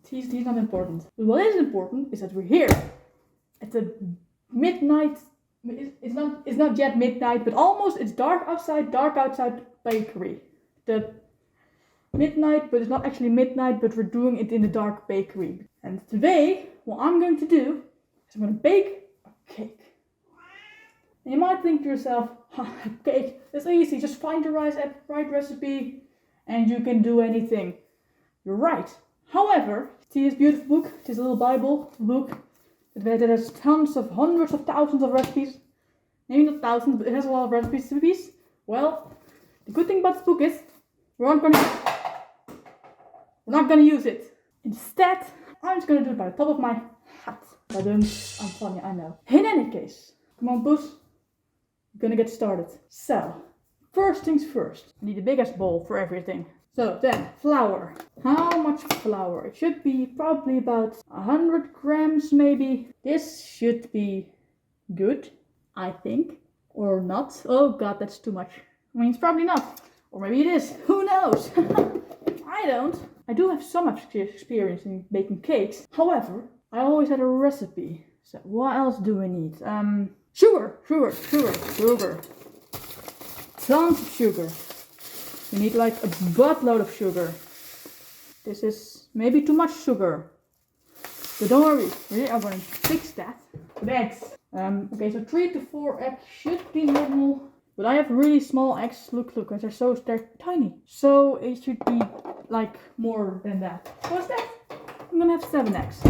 Tea's not important. But what is important is that we're here at the midnight. It's not yet midnight, but almost. It's dark outside bakery. The midnight, but it's not actually midnight, but we're doing it in the dark bakery. And today, what I'm going to do is I'm going to bake a cake. And you might think to yourself, a cake, it's easy, just find the right recipe and you can do anything. You're right. However, see this beautiful book, this little Bible book, that has hundreds of thousands of recipes. Maybe not thousands, but it has a lot of recipes. Well, the good thing about this book is we're not gonna use it. Instead, I'm just gonna do it by the top of my hat. I'm funny, I know. In any case, come on, Poes. We're gonna get started. So, first things first. I need the biggest bowl for everything. So then, flour. How much flour? It should be probably about 100 grams maybe. This should be good, I think. Or not. Oh god, that's too much. I mean, it's probably not. Or maybe it is. Who knows? I don't. I do have so much experience in baking cakes. However, I always had a recipe. So what else do we need? Sugar. Tons of sugar. You need like a buttload of sugar. This is maybe too much sugar. But don't worry, we are going to fix that. With eggs. Okay, so 3 to 4 eggs should be normal. But I have really small eggs. Look, they're tiny. So it should be like more than that. What's that? I'm gonna have 7 eggs.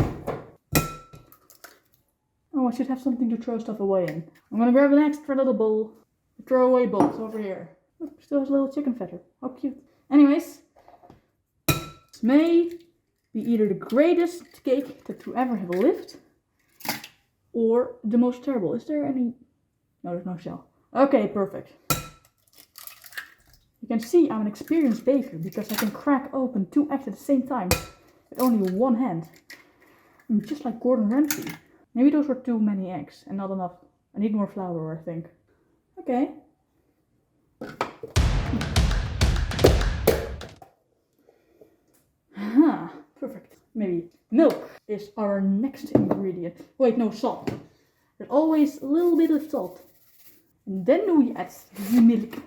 Oh, I should have something to throw stuff away in. I'm gonna grab an extra little bowl. Throwaway bowls over here. Look, still has a little chicken feather. How cute. Anyways, this may be either the greatest cake that you ever have lived, or the most terrible. Is there any? No, there's no shell. Okay, perfect. You can see I'm an experienced baker because I can crack open 2 eggs at the same time with only one hand. I'm just like Gordon Ramsay. Maybe those were too many eggs and not enough. I need more flour, I think. Okay. Perfect. Maybe milk is our next ingredient. Wait, no, salt. There's always a little bit of salt. And then we add the milk.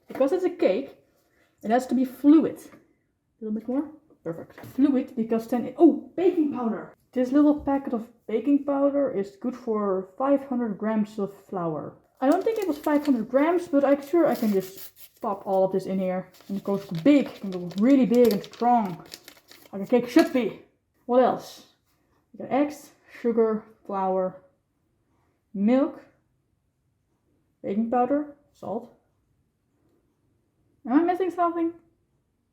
Because it's a cake, it has to be fluid. A little bit more? Perfect. Fluid, because then baking powder. This little packet of baking powder is good for 500 grams of flour. I don't think it was 500 grams, but I'm sure I can just pop all of this in here. And it goes big, it goes really big and strong. Like a cake should be. What else? You got eggs, sugar, flour, milk, baking powder, salt. Am I missing something?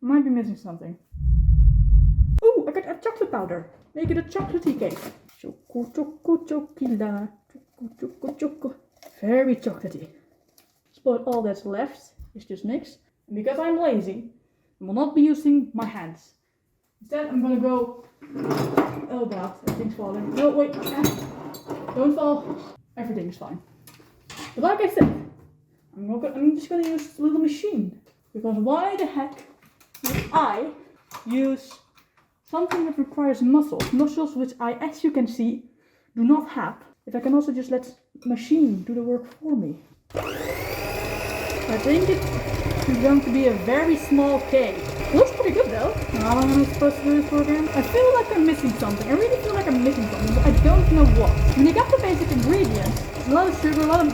I might be missing something. Ooh, I got a chocolate powder. Make it a chocolatey cake. Choco. Very chocolatey. But all that's left is just mix. And because I'm lazy, I will not be using my hands. Instead, I'm gonna go. Oh god, everything's falling. No, wait. Don't fall. Everything's fine. But like I said, I'm just gonna use a little machine. Because why the heck would I use something that requires muscles? Muscles which I, as you can see, do not have. If I can also just let the machine do the work for me. I think it is going to be a very small cake. It looks pretty good though. How long am I supposed to do this for again? I feel like I'm missing something. I really feel like I'm missing something, but I don't know what. When you got the basic ingredients, a lot of sugar, a lot of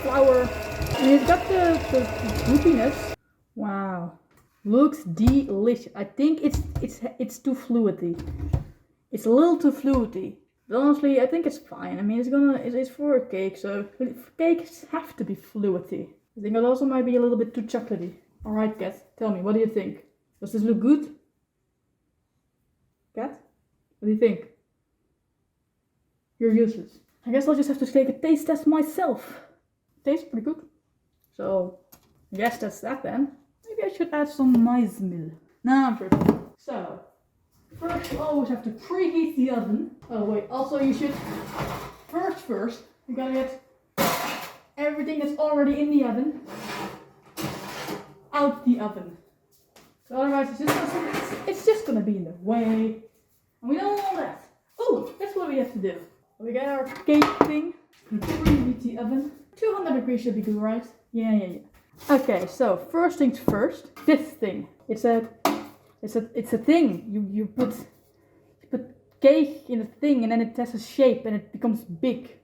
flour, and you've got the goopiness. Wow. Looks delicious. I think it's too fluidy. It's a little too fluidy. But honestly, I think it's fine. I mean, it's for a cake, so cakes have to be fluidy. I think it also might be a little bit too chocolatey. Alright, Kat, tell me, what do you think? Does this look good? Kat? What do you think? You're useless. I guess I'll just have to take a taste test myself. Tastes pretty good. So, I guess that's that then. Maybe I should add some mice meal. No, I'm joking. So, first you always have to preheat the oven. Oh wait, also you should, first, you gotta get everything that's already in the oven out the oven. So otherwise it's just gonna be in the way. And we don't want that. Oh, that's what we have to do. We got our cake thing. Preheat the oven. 200 degrees should be good, right? Yeah. Okay, so first things first. This thing. It's a thing. You put cake in a thing and then it has a shape and it becomes big.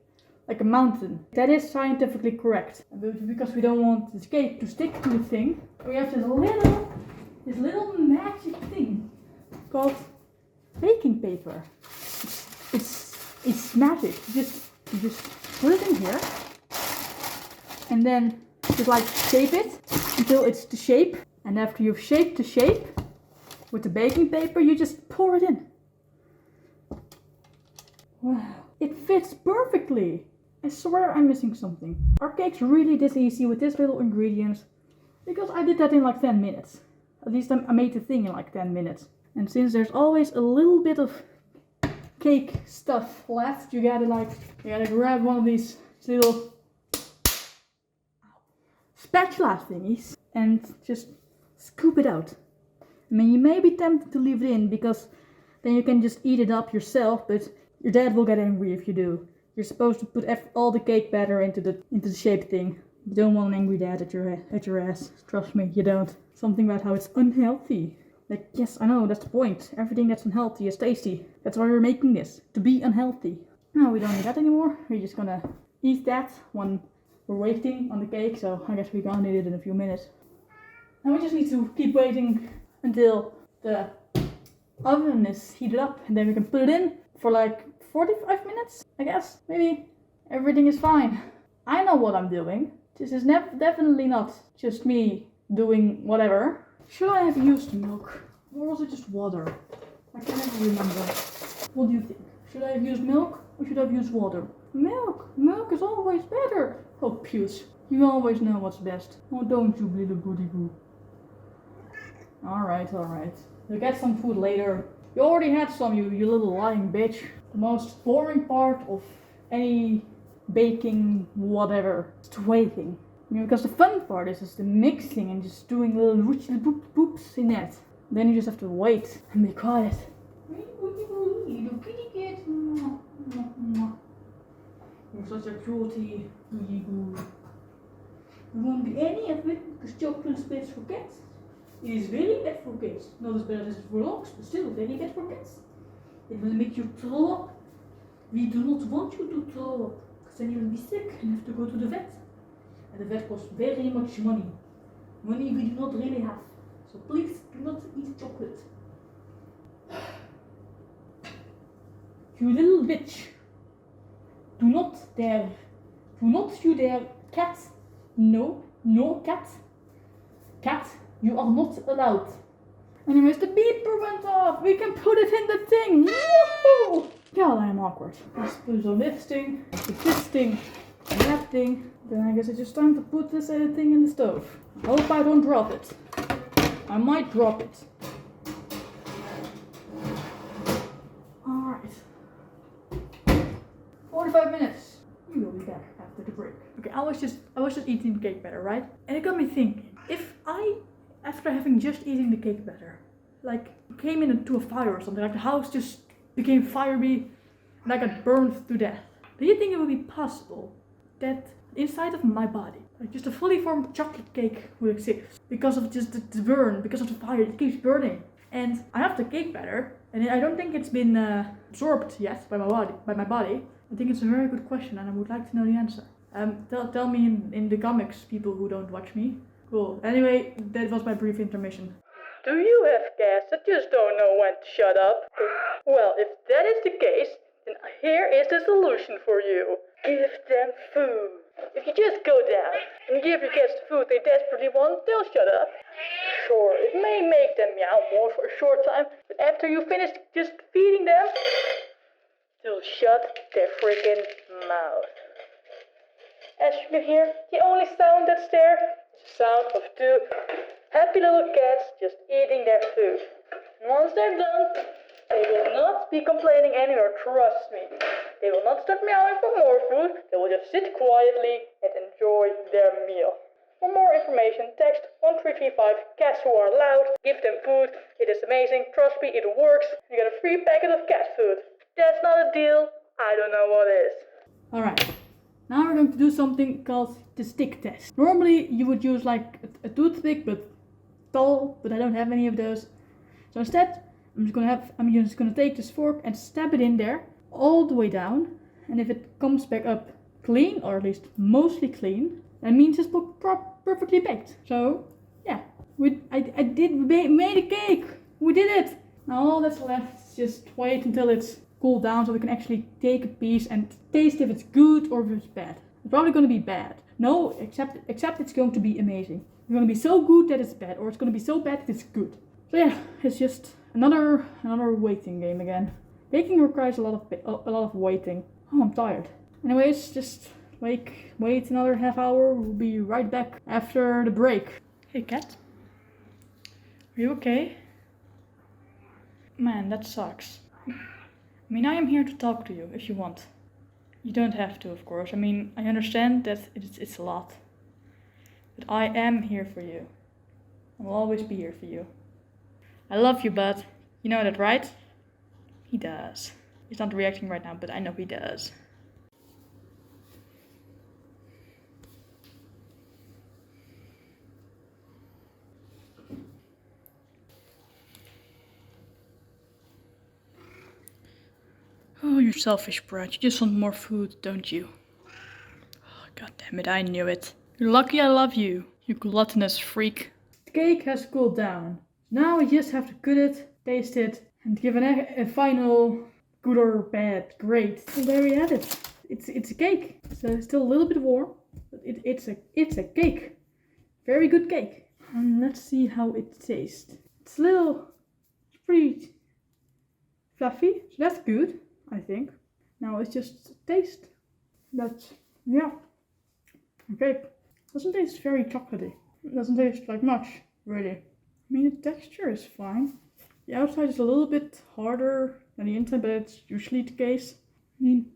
Like a mountain. That is scientifically correct. But because we don't want this cake to stick to the thing, we have this little magic thing called baking paper. It's magic. You just put it in here and then just like shape it until it's the shape. And after you've shaped the shape with the baking paper, you just pour it in. Wow, it fits perfectly. I swear I'm missing something. Our cake's really this easy with this little ingredients because I did that in like 10 minutes. At least I made the thing in like 10 minutes. And since there's always a little bit of cake stuff left, you gotta grab one of these little spatula thingies and just scoop it out. I mean, you may be tempted to leave it in because then you can just eat it up yourself, but your dad will get angry if you do. You're supposed to put all the cake batter into the shape thing. You don't want an angry dad at your ass. Trust me, you don't. Something about how it's unhealthy. Like, yes, I know, that's the point. Everything that's unhealthy is tasty. That's why we're making this. To be unhealthy. No, we don't need that anymore. We're just gonna eat that when we're waiting on the cake. So I guess we're gonna eat it in a few minutes. And we just need to keep waiting until the oven is heated up. And then we can put it in for like 45 minutes, I guess. Maybe everything is fine. I know what I'm doing. This is definitely not just me doing whatever. Should I have used milk? Or was it just water? I can never remember. What do you think? Should I have used milk or should I have used water? Milk! Milk is always better! Oh, Puce. You always know what's best. Oh, don't you, little goody boo. Alright. You'll get some food later. You already had some, you little lying bitch. The most boring part of any baking whatever is the waiting. I mean, because the fun part is just the mixing and just doing little boops in that. Then you just have to wait and be quiet. Little kitty kid. You're such a cruelty, goody boo. There won't be any of it because chocolate is bad for cats. It is very bad for cats. Not as bad as it for dogs, but still very bad for cats. It will make you throw up. We do not want you to throw up, because then you will be sick and have to go to the vet. And the vet costs very much money. Money we do not really have. So please do not eat chocolate. You little bitch. Do not you dare, cat. No, cat. Cat, you are not allowed. Anyways, the beeper went off. We can put it in the thing. Woohoo! God, I am awkward. Let's put it on this thing, this thing, and that thing. Then I guess it's just time to put this thing in the stove. I hope I don't drop it. I might drop it. Alright. 45 minutes. We will be back after the break. Okay, I was just eating the cake batter, right? And it got me thinking, if I, after having just eaten the cake batter, like came into a fire or something, like the house just became fiery and I got burned to death, do you think it would be possible that inside of my body, like just a fully formed chocolate cake would exist? Because of just the burn, because of the fire, it keeps burning. And I have the cake batter, and I don't think it's been absorbed yet by my body. I think it's a very good question, and I would like to know the answer. Tell me in the comics, people who don't watch me. Cool. Anyway, that was my brief intermission. Do you have cats that just don't know when to shut up? Well, if that is the case, then here is the solution for you. Give them food. If you just go down and give your cats the food they desperately want, they'll shut up. Sure, it may make them meow more for a short time, but after you finish just feeding them, they'll shut their freaking mouth. As you can hear, the only sound that's there is the sound of two happy little cats just eating their food. And once they're done, they will not be complaining anymore, trust me. They will not start meowing for more food, they will just sit quietly and enjoy their meal. For more information, text 1335 cats who are loud. Give them food. It is amazing. Trust me, it works. You get a free packet of cat food. That's not a deal. I don't know what is. Alright, now we're going to do something called the stick test. Normally you would use like a toothpick, but tall, but I don't have any of those. So instead, I'm just gonna take this fork and stab it in there all the way down. And if it comes back up clean, or at least mostly clean, that means it's perfectly baked. So yeah, we made a cake. We did it. Now all that's left is just wait until it's cooled down so we can actually take a piece and taste if it's good or if it's bad. It's probably going to be bad. No, except it's going to be amazing. It's going to be so good that it's bad, or it's going to be so bad that it's good. So yeah, it's just another waiting game again. Baking requires a lot of waiting. Oh, I'm tired. Anyways, just wait another half hour. We'll be right back after the break. Hey cat, are you okay? Man, that sucks. I mean, I am here to talk to you if you want. You don't have to, of course. I mean, I understand that it's a lot. But I am here for you. I will always be here for you. I love you, bud. You know that, right? He does. He's not reacting right now, but I know he does. Oh, you're selfish, brat. You just want more food, don't you? Oh, God damn it, I knew it. You're lucky I love you, you gluttonous freak. The cake has cooled down. Now we just have to cut it, taste it, and give a final good or bad grade. And there we have it. It's a cake. So it's still a little bit warm, but it's a cake. Very good cake. And let's see how it tastes. It's pretty fluffy, so that's good. I think. Now it's just taste. Yeah. Okay. Doesn't taste very chocolatey. It doesn't taste like much, really. I mean, the texture is fine. The outside is a little bit harder than the inside, but it's usually the case. I mean,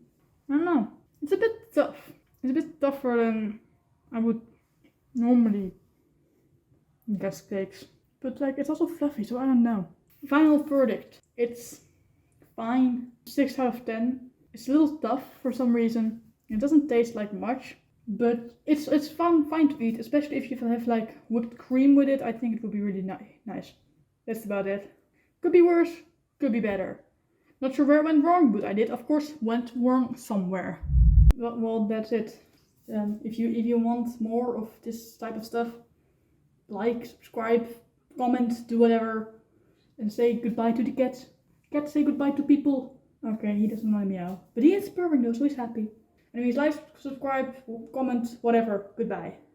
I don't know. It's a bit tough. It's a bit tougher than I would normally guess cakes. But like, it's also fluffy, so I don't know. Final verdict. It's fine. 6 out of 10. It's a little tough for some reason. It doesn't taste like much, but it's fine to eat, especially if you have like whipped cream with it. I think it would be really nice. That's about it. Could be worse, could be better. Not sure where it went wrong, but I did, of course, went wrong somewhere. Well, that's it. If you want more of this type of stuff, like, subscribe, comment, do whatever, and say goodbye to the cats. Cats say goodbye to people. Okay, he doesn't want to meow. But he is purring though, so he's happy. Anyways, like, subscribe, comment, whatever. Goodbye.